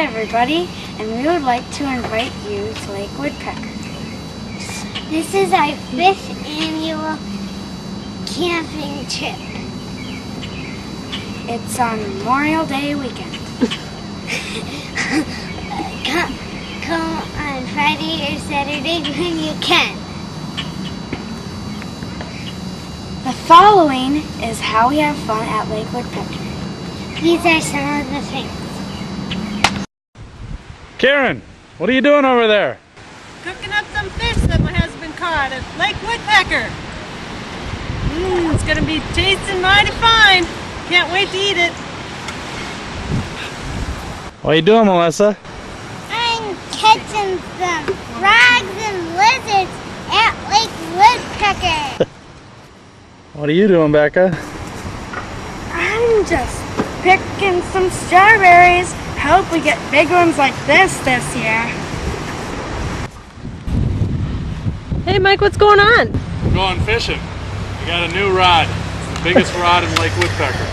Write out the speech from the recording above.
everybody, and we would like to invite you to Lake Woodpecker. This is our 5th annual camping trip. It's on Memorial Day weekend. Come on Friday or Saturday when you can. The following is how we have fun at Lake Woodpecker. These are some of the things. Karen, what are you doing over there? Cooking up some fish that my husband caught at Lake Woodpecker. It's going to be tasting mighty fine. Can't wait to eat it. What are you doing, Melissa? I'm catching some frogs and lizards at Lake Woodpecker. What are you doing, Becca? I'm just picking some strawberries. Hope we get big ones like this year. Hey Mike, what's going on? We're going fishing. We got a new rod. It's the biggest rod in Lake Woodpecker.